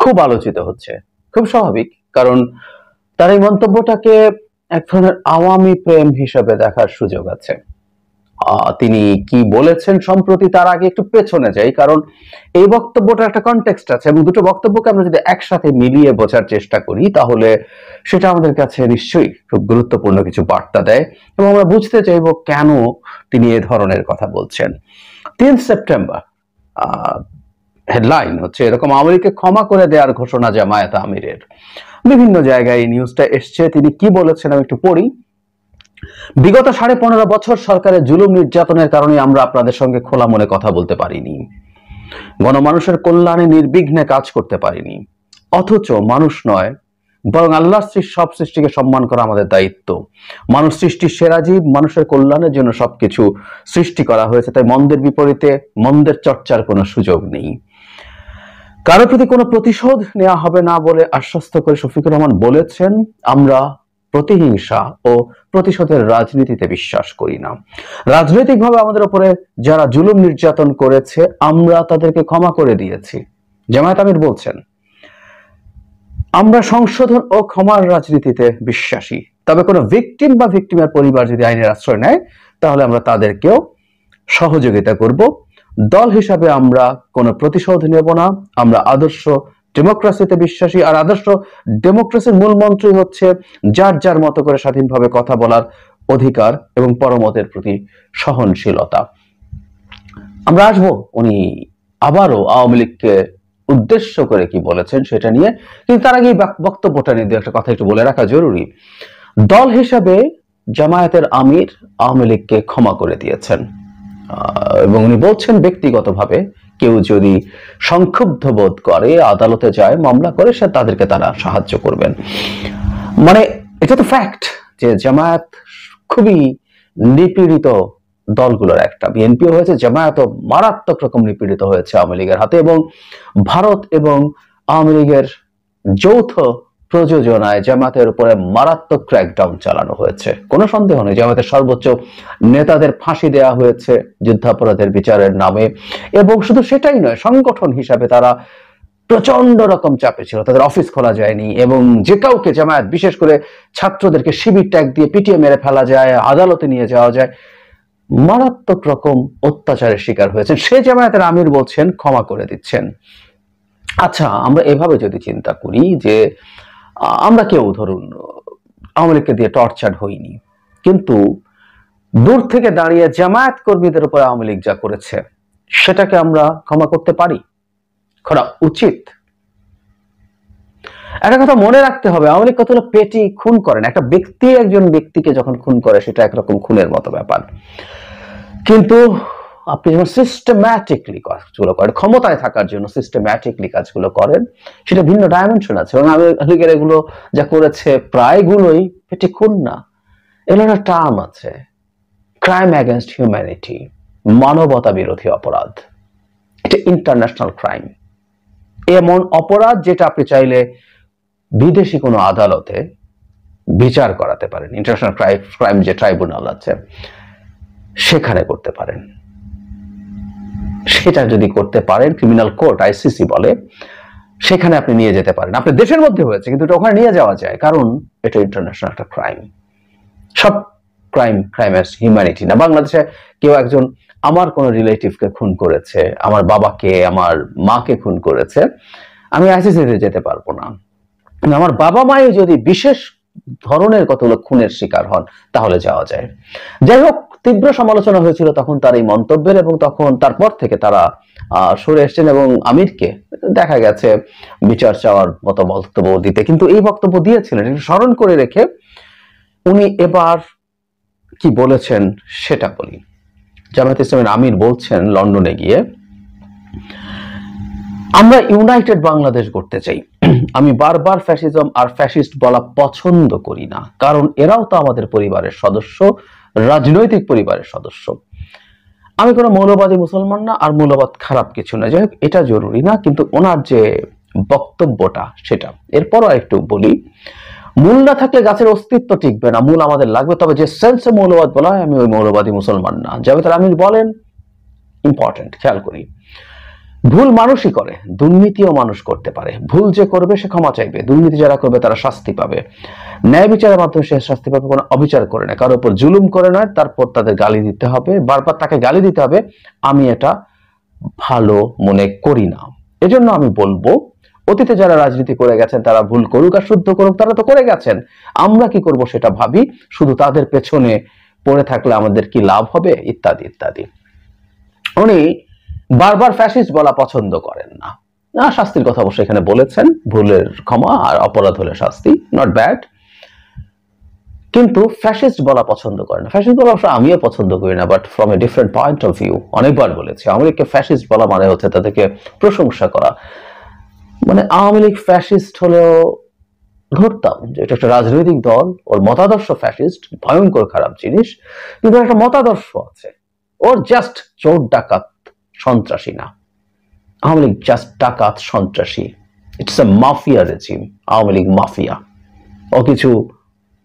খুব আলোচিত হচ্ছে। খুব স্বাভাবিক, কারণ তার এই মন্তব্যটাকে এক ধরনের আওয়ামী প্রেম হিসেবে দেখার সুযোগ আছে। তিনি কি বলেছেন সম্প্রতি, তার আগে একটু পেছনে যাই, কারণ এই বক্তব্যটার একটা কনটেক্সট আছে এবং দুটো বক্তব্যকে আমরা যদি একসাথে মিলিয়ে বোঝার চেষ্টা করি তাহলে সেটা আমাদের কাছে নিশ্চয়ই খুব গুরুত্বপূর্ণ কিছু বার্তা দেয় এবং আমরা বুঝতে চাইব কেন তিনি এ ধরনের কথা বলছেন। 3 সেপ্টেম্বর হেডলাইন হচ্ছে এরকম, আওয়ামী লীগকে ক্ষমা করে দেওয়ার ঘোষণা জামায়াত আমিরের। বিভিন্ন জায়গায় এই নিউজটা এসছে। তিনি কি বলেছেন আমি একটু পড়ি। বিগত 15.5 বছর সরকারের জুলুম নির্যাতনের কারণে আমরা আপনাদের সঙ্গে খোলা মনে কথা বলতে পারিনি, গণমানুষের কল্যাণে নির্বিঘ্নে কাজ করতে পারিনি। অথচ মানুষ নয় বরং আল্লাহর সব সৃষ্টিকে সম্মান করা আমাদের দায়িত্ব। মানুষ সৃষ্টির সেরা জীব, মানুষের কল্যাণের জন্য সবকিছু সৃষ্টি করা হয়েছে, তাই মন্দের বিপরীতে মন্দের চর্চার কোনো সুযোগ নেই। কারো প্রতি কোনো প্রতিশোধ নেওয়া হবে না বলে আশ্বস্ত করে শফিকুর রহমান বলেছেন, আমরা প্রতিহিংসা ও প্রতিশোধের রাজনীতিতে বিশ্বাস করি না। রাজনৈতিকভাবে আমাদের উপরে যারা জুলুম নির্যাতন করেছে আমরা তাদেরকে ক্ষমা করে দিয়েছি। জামায়াত আমির বলছেন, আমরা সংশোধন ও ক্ষমার রাজনীতিতে বিশ্বাসী, তবে কোনো ভিকটিম বা ভিকটিমের পরিবার যদি আইনের আশ্রয় নেয় তাহলে আমরা তাদেরকেও সহযোগিতা করব। দল হিসাবে আমরা কোনো প্রতিশোধ নেব না। আমরা আদর্শ ডেমোক্রেসিতে বিশ্বাসী, আর আদর্শ ডেমোক্রেসির মূল মন্ত্রই হচ্ছে যার যার মতো করে স্বাধীনভাবে কথা বলার অধিকার এবং পরমতের প্রতি সহনশীলতা। আমরা আসবো উনি আবারও আওয়ামী লীগকে উদ্দেশ্য করে কি বলেছেন সেটা নিয়ে, কিন্তু তার আগে বক্তব্যটা নিয়ে একটা কথা একটু বলে রাখা জরুরি। দল হিসাবে জামায়াতের আমির আওয়ামী লীগকে ক্ষমা করে দিয়েছেন এবং উনি বলছেন ব্যক্তিগতভাবে কেউ যদি সংক্ষুব্ধ বোধ করে আদালতে যায়, মামলা করে, সে তাদেরকে তারা সাহায্য করবেন। মানে এটা তো ফ্যাক্ট যে জামায়াত খুবই নিপীড়িত দলগুলোর একটা। বিএনপিও হয়েছে, জামায়াতও মারাত্মক রকম নিপীড়িত হয়েছে আওয়ামী লীগের হাতে এবং ভারত এবং আওয়ামী লীগের যৌথ প্রযোজনায় জামায়াতের উপরে মারাত্মক ক্র্যাকডাউন চালানো হয়েছে। কোনো সন্দেহ নেই, জামায়াতের সর্বোচ্চ নেতাদের ফাঁসি দেওয়া হয়েছে যুদ্ধাপরাধের বিচারের নামে। এবং শুধু সেটাই নয়, সংগঠন হিসাবে তারা প্রচন্ড রকম চাপে ছিল, তাদের অফিস খোলা যায়নি এবং যে কাউকে জামায়াত, বিশেষ করে ছাত্রদেরকে শিবির ট্যাগ দিয়ে পিটিয়ে মেরে ফেলা যায়, আদালতে নিয়ে যাওয়া যায়, মারাত্মক রকম অত্যাচারের শিকার হয়েছে। সে জামায়াতের আমির বলছেন ক্ষমা করে দিচ্ছেন। আচ্ছা, আমরা এভাবে যদি চিন্তা করি যে আমরা কেউ ধরুন আওয়ামী লীগকে দিয়ে টর্চার হইনি, কিন্তু দূর থেকে দাঁড়িয়ে জামায়াত কর্মীদের উপর আওয়ামী লীগ যা করেছে সেটাকে আমরা ক্ষমা করতে পারি, করা উচিত। একটা কথা মনে রাখতে হবে, আওয়ামী লীগ কতগুলো পেটি খুন করেন। একটা ব্যক্তি একজন ব্যক্তিকে যখন খুন করে সেটা একরকম খুনের মতো ব্যাপার, কিন্তু আপনি যখন সিস্টেম্যাটিকলি কাজগুলো করেন, ক্ষমতায় থাকার জন্য সিস্টেম্যাটিকলি কাজগুলো করেন, সেটা ভিন্ন ডাইমেনশন আছে। এবং আওয়ামী লীগের এগুলো যা করেছে প্রায়গুলোই পেটি খুন না, এগুলো একটা টার্ম আছে, ক্রাইম অ্যাগেনস্ট হিউম্যানিটি, মানবতা বিরোধী অপরাধ। এটা ইন্টারন্যাশনাল ক্রাইম, এমন অপরাধ যেটা আপনি চাইলে বিদেশি কোনো আদালতে বিচার করাতে পারেন। ইন্টারন্যাশনাল ক্রাইম যে ট্রাইব্যুনাল আছে সেখানে করতে পারেন। সেটা যদি করতে পারেন, ক্রিমিনাল কোর্ট আইসিসি বলে, সেখানে আপনি নিয়ে যেতে পারেন। আপনার দেশের মধ্যে হয়েছে কিন্তু এটা ওখানে নিয়ে যাওয়া যায়, কারণ এটা ইন্টারন্যাশনাল একটা ক্রাইম। সব ক্রাইম অ্যাজ হিউম্যানিটি না। বাংলাদেশে কেউ একজন আমার কোন রিলেটিভকে খুন করেছে, আমার বাবাকে, আমার মাকে খুন করেছে, আমি আইসিসিতে যেতে পারবো না। আমার বাবা মাই যদি বিশেষ ধরনের কতগুলো খুনের শিকার হন তাহলে যাওয়া যায়। যাই হোক, তীব্র সমালোচনা হয়েছিল তখন তার এই মন্তব্যের, এবং তখন তারপর থেকে তারা সরে এসছেন এবং আমিরকে দেখা গেছে বিচার চাওয়ার মতো বক্তব্য দিতে, কিন্তু এই বক্তব্য দিয়েছিলেন। স্মরণ করে রেখে উনি এবার কি বলেছেন সেটা বলি। জামায়াত ইসলামের আমির বলছেন লন্ডনে গিয়ে, আমরা ইউনাইটেড বাংলাদেশ করতে চাই। আমি বারবার ফ্যাসিজম আর ফ্যাসিস্ট বলা পছন্দ করি না, কারণ এরাও তো আমাদের পরিবারের সদস্য, রাজনৈতিক পরিবারের সদস্য। আমি কোনো মৌলবাদী মুসলমান না, আর মৌলবাদ খারাপ কিছু না। যাই হোক, এটা জরুরি না, কিন্তু ওনার যে বক্তব্যটা সেটা। এরপরও একটু বলি, মূল না থাকলে গাছের অস্তিত্ব টিকবে না, মূল আমাদের লাগবে। তবে যে সেন্সে মৌলবাদ বলা হয়, আমি ওই মৌলবাদী মুসলমান না। জামায়াতের আমির বলেন, ইম্পর্টেন্ট, খেয়াল করি, ভুল মানুষই করে, দুর্নীতিও মানুষ করতে পারে। ভুল যে করবে সে ক্ষমা চাইবে, দুর্নীতি যারা করবে তারা শাস্তি পাবে। ন্যায় বিচারের মাধ্যমে সে শাস্তি পাবে, কোনো অবিচার করে না, কারোর উপর জুলুম করে নয়। তারপর তাদের গালি দিতে হবে, বারবার তাকে গালি দিতে হবে, আমি এটা ভালো মনে করি না। এজন্য আমি বলবো, অতীতে যারা রাজনীতি করে গেছেন তারা ভুল করুক আর শুদ্ধ করুক, তারা তো করে গেছেন, আমরা কি করব সেটা ভাবি, শুধু তাদের পেছনে পড়ে থাকলে আমাদের কি লাভ হবে, ইত্যাদি ইত্যাদি। উনি বারবার ফ্যাসিস্ট বলা পছন্দ করেন না। শাস্তির কথা অবশ্যই এখানে বলেছেন, ভুলের ক্ষমা আর অপরাধ হলে শাস্তি, নট ব্যাড, কিন্তু ফ্যাসিস্ট বলা পছন্দ করেন না। ফ্যাসিস্ট বলা অবশ্য আমিও পছন্দ করি না, but from a different point of view অনেকবার বলেছি। আওয়ামী লীগকে ফ্যাসিস্ট বলা মানে হচ্ছে তাদেরকে প্রশংসা করা, মানে আওয়ামী লীগ ফ্যাসিস্ট হলেও ধরতাম যে এটা একটা রাজনৈতিক দল, ওর মতাদর্শ ফ্যাসিস্ট, ভয়ঙ্কর খারাপ জিনিস, কিন্তু একটা মতাদর্শ আছে, ওর জাস্ট চোর ডাকাত সন্ত্রাসী না। আওয়ামী লীগ জাস্ট ডাকাত সন্ত্রাসী, it's a mafia regime, Awami League mafia. ও কিছু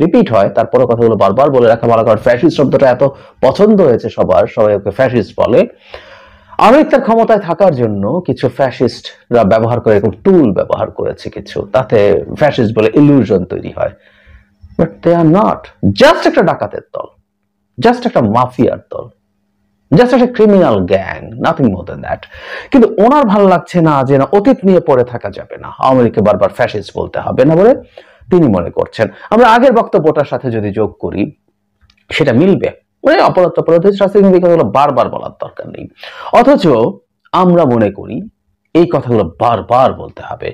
রিপিট হয়, তারপরে কথাগুলো বারবার বলে রাখা ভালো, কারণ ফ্যাসিস্ট শব্দটা এত পছন্দ হয়েছে সবাই ওকে ফ্যাসিস্ট বলে। আওয়ামী লীগ তার ক্ষমতায় থাকার জন্য কিছু ফ্যাসিস্টরা ব্যবহার করে, এরকম টুল ব্যবহার করেছে কিছু, তাতে ফ্যাসিস্ট বলে ইলিউশন তৈরি হয়, but they are not. Just একটা ডাকাতের দল, জাস্ট একটা মাফিয়ার দল, জাস্ট একটা criminal gang, nothing more than that. কিন্তু ওনার ভালো লাগছে না যে না, অতীত নিয়ে পড়ে থাকা যাবে না, আওয়ামী লীগকে বারবার ফ্যাসিস্ট বলতে হবে না বলে তিনি মনে করছেন। আমরা আগের বক্তব্যটার সাথে যদি যোগ করি সেটা মিলবে, মানে অপরাধ শাস্তি কথাগুলো বারবার বলার দরকার নেই, অথচ আমরা মনে করি এই কথাগুলো বারবার বলতে হবে,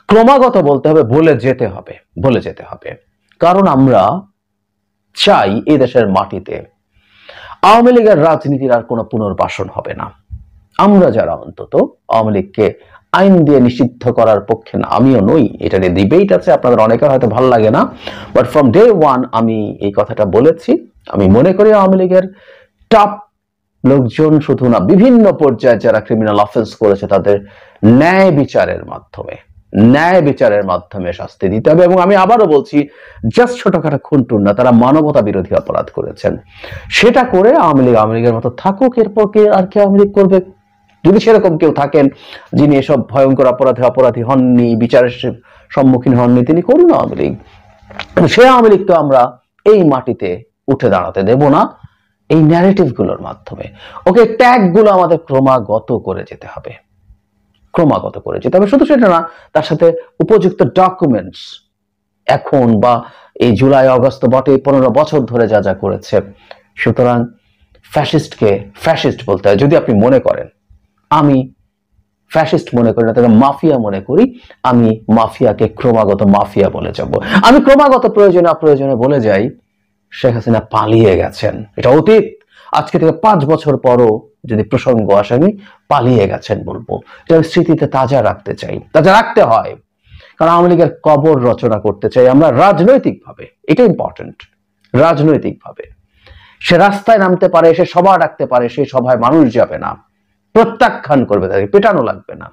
ক্রমাগত বলতে হবে, বলে যেতে হবে, কারণ আমরা চাই এই দেশের মাটিতে আওয়ামী লীগের রাজনীতির আর কোনো পুনর্বাসন হবে না। আমরা যারা অন্তত আওয়ামী লীগকে আইন দিয়ে নিষিদ্ধ করার পক্ষে না, আমিও নই, এটা নিয়ে ডিবেট আছে, আপনাদের অনেকের হয়তো ভালো লাগে না, বাট ফ্রম ডে ওয়ান আমি এই কথাটা বলেছি। আমি মনে করি আওয়ামী লীগের টপ লোকজন শুধু না, বিভিন্ন পর্যায়ে যারা ক্রিমিনাল অফেন্স করেছে তাদের ন্যায় বিচারের মাধ্যমে শাস্তি দিতে হবে। এবং আমি আবারও বলছি, জাস্ট ছোটখাটো খুনটুন না, তারা মানবতা বিরোধী অপরাধ করেছেন, সেটা করে আওয়ামী লীগের মতো থাকুক, এরপর কে আর কে আওয়ামী লীগ করবে? যদি সেরকম কেউ থাকেন যিনি এসব ভয়ঙ্কর অপরাধী হননি, বিচারের সম্মুখীন হননি, তিনি করুন আওয়ামী লীগ। সে আওয়ামী লীগ তো আমরা এই মাটিতে উঠে দাঁড়াতে দেব না। এই ন্যারেটিভ গুলোর মাধ্যমে ওকে ট্যাগ গুলো আমাদের ক্রমাগত করে যেতে হবে, শুধু সেটা না, তার সাথে উপযুক্ত ডকুমেন্টস, এখন বা এই জুলাই আগস্ট বটে 15 বছর ধরে যা যা করেছে। সুতরাং ফ্যাসিস্টকে ফ্যাসিস্ট বলতে হয়। যদি আপনি মনে করেন আমি ফ্যাসিস্ট মনে করি না, তাকে মাফিয়া মনে করি, আমি মাফিয়াকে ক্রমাগত মাফিয়া বলে যাব। আমি ক্রমাগত প্রয়োজনে অপ্রয়োজনে বলে যাই শেখ হাসিনা পালিয়ে গেছেন, এটা অতীত। আজকে থেকে 5 বছর পরও যদি প্রসঙ্গ আসে আমি পালিয়ে গেছেন বলবো, এটা স্মৃতিতে তাজা রাখতে চাই, তাজা রাখতে হয়, কারণ আওয়ামী লীগের কবর রচনা করতে চাই আমরা রাজনৈতিকভাবে। এটা ইম্পর্টেন্ট, রাজনৈতিকভাবে সে রাস্তায় নামতে পারে, সে সভা ডাকতে পারে, সেই সভায় মানুষ যাবে না, প্রত্যাখ্যান করবে, তাকে পেটানো লাগবে না।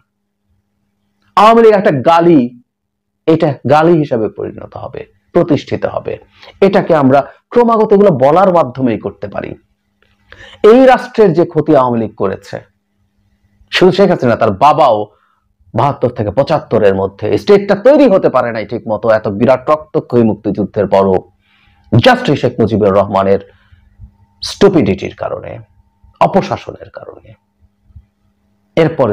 আওয়ামী লীগ একটা গালি, এটা গালি হিসাবে পরিণত হবে, প্রতিষ্ঠিত হবে। এটাকে আমরা ক্রমাগত এগুলো বলার মাধ্যমেই করতে পারি। এই রাষ্ট্রের যে ক্ষতি আওয়ামী লীগ করেছে, শুধু শেখ হাসিনা, তার বাবাও 72 থেকে 75-এর মধ্যে স্টেটটা তৈরি হতে পারে নাই ঠিক মতো, এত বিরাট রক্তক্ষয়ী মুক্তিযুদ্ধের পরও, জাস্ট শেখ মুজিবুর রহমানের স্টুপিডিটির কারণে, অপশাসনের কারণে। এরপর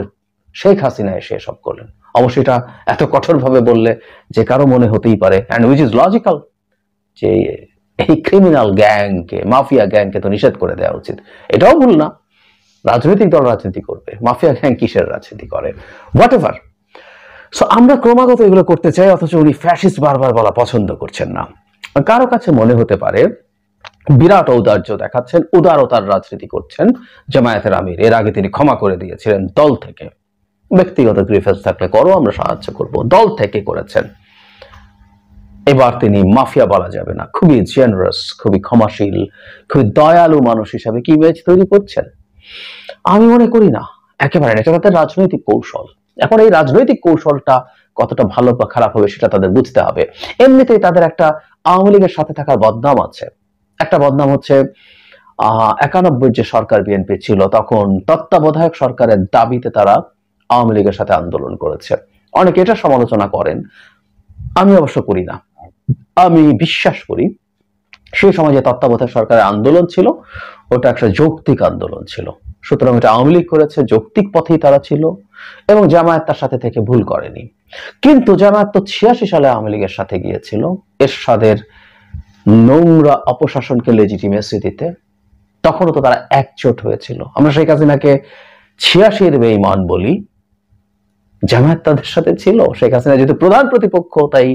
শেখ হাসিনা এসে এসব করলেন। অবশ্যই এটা এত কঠোরভাবে বললে যে কারো মনে হতেই পারে, অ্যান্ড উইচ ইজ লজিক্যাল, যে এই ক্রিমিনাল গ্যাংকে, মাফিয়া গ্যাংকে তো নিষেধ করে দেওয়া উচিত। এটাও ভুল না, রাজনৈতিক দল রাজনীতি করবে, মাফিয়া গ্যাং কিসের রাজনীতি করে, হোয়াট এভার। সো আমরা ক্রমাগত এগুলো করতে চাই, অথচ উনি ফ্যাসিস্ট বারবার বলা পছন্দ করছেন না। কারো কাছে মনে হতে পারে বিরাট ঔদার্য দেখাচ্ছেন, উদারতার রাজনীতি করছেন জামায়াতের আমির। এর আগে তিনি ক্ষমা করে দিয়েছিলেন দল থেকে, ব্যক্তিগত গ্রিফেন্স থাকলে করো, আমরা সাহায্য করব, দল থেকে করেছেন। এবার তিনি মাফিয়া বলা যাবে না, খুবই জেনারেস, খুবই ক্ষমাশীল, খুবই দয়ালু মানুষ হিসাবে কি ইমেজ তৈরি করছেন? আমি মনে করি না, একেবারে না। এটা তাদের রাজনৈতিক কৌশল। এখন এই রাজনৈতিক কৌশলটা কতটা ভালো বা খারাপ হবে সেটা তাদের বুঝতে হবে। এমনিতেই তাদের একটা আওয়ামী লীগের সাথে থাকার বদনাম আছে। একটা বদনাম হচ্ছে 91 যে সরকার বিএনপি ছিল, তখন তত্ত্বাবধায়ক সরকারের দাবিতে তারা আওয়ামী লীগের সাথে আন্দোলন করেছে। অনেকে এটা সমালোচনা করেন, আমি অবশ্য করি না। আমি বিশ্বাস করি সেই সময় যে তত্ত্বাবধায়ক সরকারের আন্দোলন ছিল ওটা একটা যৌক্তিক আন্দোলন ছিল, সুতরাং এটা আওয়ামী লীগ করেছে, যৌক্তিক পথেই তারা ছিল এবং জামায়াত তার সাথে থেকে ভুল করেনি। কিন্তু জামায়াত তো 86 সালে আওয়ামী লীগের সাথে গিয়েছিল এরশাদের নোংরা অপশাসনকে লেজিটিমেসি দিতে, তখনও তো তারা একজোট হয়েছিল। আমরা শেখ হাসিনাকে 86-র বেঈমান বলি, জামায়াত তাদের সাথে ছিল। শেখ হাসিনা যেহেতু প্রধান প্রতিপক্ষ, তাই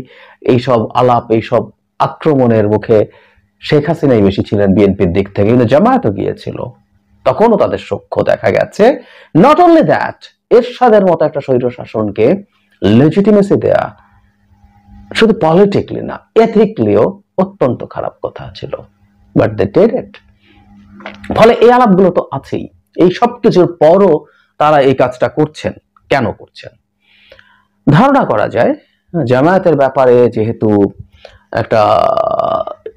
এইসব আলাপ, এইসব আক্রমণের মুখে শেখ হাসিনাই বেশি ছিলেন বিএনপির দিক থেকে, কিন্তু জামায়াতও গিয়েছিল, তখনও তাদের সখ্য দেখা গেছে। নট অনলি দ্যাট, এরশাদের মতো একটা স্বৈর শাসনকে লেজিটিমেসি দেয়া শুধু পলিটিক্যালি না, এথিক্যালিও অত্যন্ত খারাপ কথা ছিল, বাট দে ডিড ইট। ফলে এই আলাপগুলো তো আছেই। এই সব কিছুর পরও তারা এই কাজটা করছেন, কেন করছেন? ধারণা করা যায় জামায়াতের ব্যাপারে যেহেতু একটা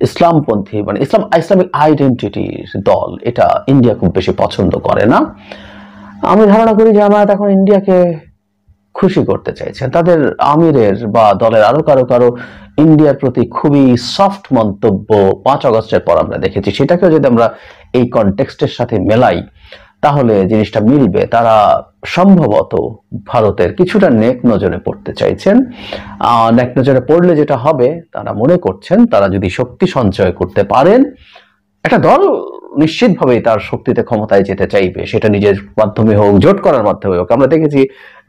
ইসলামপন্থী, মানে ইসলামিক আইডেন্টিটির দল, এটা ইন্ডিয়া খুব বেশি পছন্দ করে না। আমি ধারণা করি জামায়াত এখন ইন্ডিয়াকে খুশি করতে চাইছেন। তাদের আমিরের বা দলের আরো কারো ইন্ডিয়ার প্রতি খুবই সফট মন্তব্য 5 আগস্টের পর আমরা দেখেছি। সেটাকেও যদি আমরা এই কনটেক্সটের সাথে মেলাই তাহলে জিনিসটা মিলবে। তারা সম্ভবত ভারতের কিছুটা নেক নজরে পড়তে চাইছেন। নেক নজরে পড়লে যেটা হবে, তারা মনে করছেন তারা যদি শক্তি সঞ্চয় করতে পারেন, একটা দল নিশ্চিতভাবেই তার শক্তিতে ক্ষমতায় যেতে চাইবে, সেটা নিজের মাধ্যমে হোক, জোট করার মাধ্যমে হোক। আমরা দেখেছি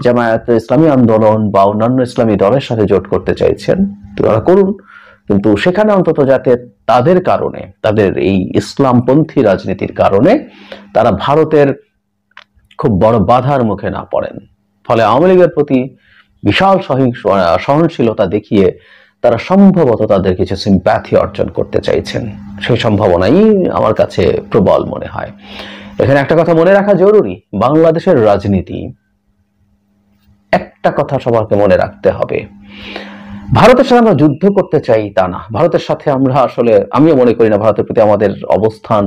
জামায়াত ইসলামী আন্দোলন বা অন্যান্য ইসলামী দলের সাথে জোট করতে চাইছেন, তারা করুন, কিন্তু সেখানে অন্তত যাতে তাদের কারণে, তাদের এই ইসলামপন্থী রাজনীতির কারণে তারা ভারতের খুব বড় বাধার মুখে না পড়েন। ফলে আওয়ামী লীগের প্রতি বিশাল সহনশীলতা দেখিয়ে তারা সম্ভবত তাদের কিছু সিম্প্যাথি অর্জন করতে চাইছেন। সেই সম্ভাবনাই আমার কাছে প্রবল মনে হয়। এখানে একটা কথা মনে রাখা জরুরি, বাংলাদেশের রাজনীতি, একটা কথা সবাইকে মনে রাখতে হবে, ভারতের সাথে আমরা যুদ্ধ করতে চাই তা না। ভারতের সাথে আমরা আসলে, আমিও মনে করি না ভারতের প্রতি আমাদের অবস্থান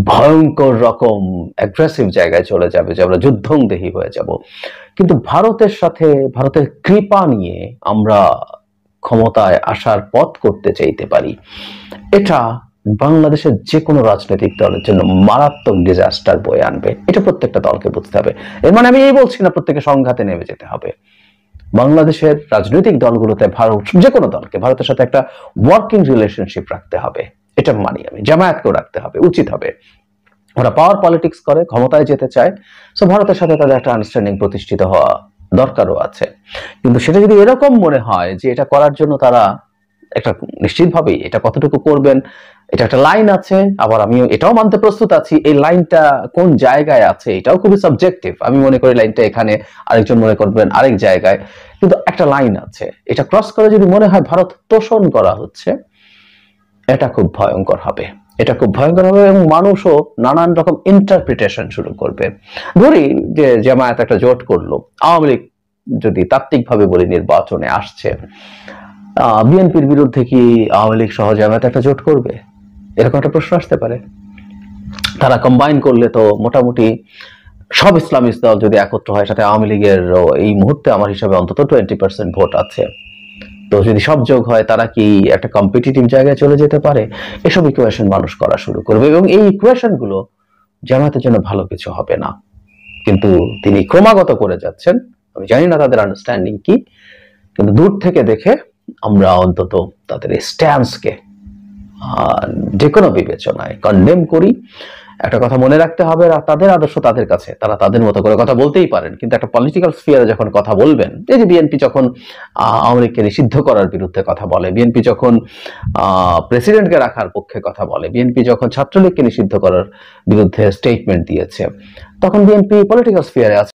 ভয়ঙ্কর রকম অ্যাগ্রেসিভ জায়গায় চলে যাবে যে আমরা যুদ্ধংদেহী হয়ে যাব। কিন্তু ভারতের সাথে, ভারতের কৃপা নিয়ে আমরা ক্ষমতায় আসার পথ করতে চাইতে পারি। এটা বাংলাদেশের যে কোনো রাজনৈতিক দলের জন্য মারাত্মক ডিজাস্টার বয়ে আনবে। এটা প্রত্যেকটা দলকে বুঝতে হবে। এর মানে আমি এই বলছি না প্রত্যেকে সংঘাতে নেমে যেতে হবে। বাংলাদেশের রাজনৈতিক দলগুলোতে ভারত, যে কোনো দলকে ভারতের সাথে একটা ওয়ার্কিং রিলেশনশিপ রাখতে হবে, এটা মানি আমি। জামায়াতকেও রাখতে হবে, উচিত হবে। ওরা পাওয়ার পলিটিক্স করে, ক্ষমতায় যেতে চায়, সো ভারতের সাথে তাদের একটা আন্ডারস্ট্যান্ডিং প্রতিষ্ঠিত হওয়া দরকারও আছে। কিন্তু সেটা যদি এরকম মনে হয় যে এটা করার জন্য তারা একটা, নিশ্চিতভাবেই এটা কতটুকু করবেন, এটা একটা লাইন আছে। আবার আমি এটাও মানতে প্রস্তুত আছি এই লাইনটা কোন জায়গায় আছে, এটাও খুবই সাবজেক্টিভ। আমি মনে করি লাইনটা এখানে, আরেকজন মনে করবেন আরেক জায়গায়, কিন্তু একটা লাইন আছে। এটা ক্রস করে যদি মনে হয় ভারত তোষণ করা হচ্ছে, এটা খুব ভয়ঙ্কর হবে। এটা খুব ভয়ঙ্কর হবে এবং মানুষও নানান রকম ইন্টারপ্রিটেশন শুরু করবে। ধরি যে জামায়াত একটা জোট করলো, আওয়ামী লীগ যদি তাত্ত্বিকভাবে বলি নির্বাচনে আসছে, বিএনপির বিরুদ্ধে কি আওয়ামী লীগ সহ জামায়াত একটা জোট করবে? এরকম একটা প্রশ্ন আসতে পারে। তারা কম্বাইন করলে তো মোটামুটি সব ইসলামী দল যদি একত্র হয়, সাথে আওয়ামী লীগের এই মুহূর্তে আমার হিসাবে অন্তত 20% ভোট আছে, তো যদি সব যোগ হয় তারা কি একটা কম্পিটিটিভ জায়গায় চলে যেতে পারে? এসব ইকুয়েশন মানুষ করা শুরু করবে এবং এই ইকুয়েশন গুলো জামায়াতের জন্য ভালো কিছু হবে না। কিন্তু তিনি ক্রমাগত করে যাচ্ছেন, আমি জানি না তাদের আন্ডারস্ট্যান্ডিং কি, কিন্তু দূর থেকে দেখে আমরা অন্তত তাদের এই স্ট্যান্সকে যে কোনো বিবেচনায় কন্ডেম করি। একটা কথা মনে রাখতে হবে, তাদের আদর্শ তাদের কাছে, তারা তাদের মতো করে কথা বলতেই পারেন, কিন্তু একটা পলিটিক্যাল স্ফিয়ারে যখন কথা বলবেন, এই যে বিএনপি যখন আওয়ামী লীগকে নিষিদ্ধ করার বিরুদ্ধে কথা বলে, বিএনপি যখন প্রেসিডেন্টকে রাখার পক্ষে কথা বলে, বিএনপি যখন ছাত্রলীগকে নিষিদ্ধ করার বিরুদ্ধে স্টেটমেন্ট দিয়েছে, তখন বিএনপি পলিটিক্যাল স্ফিয়ারে আছে।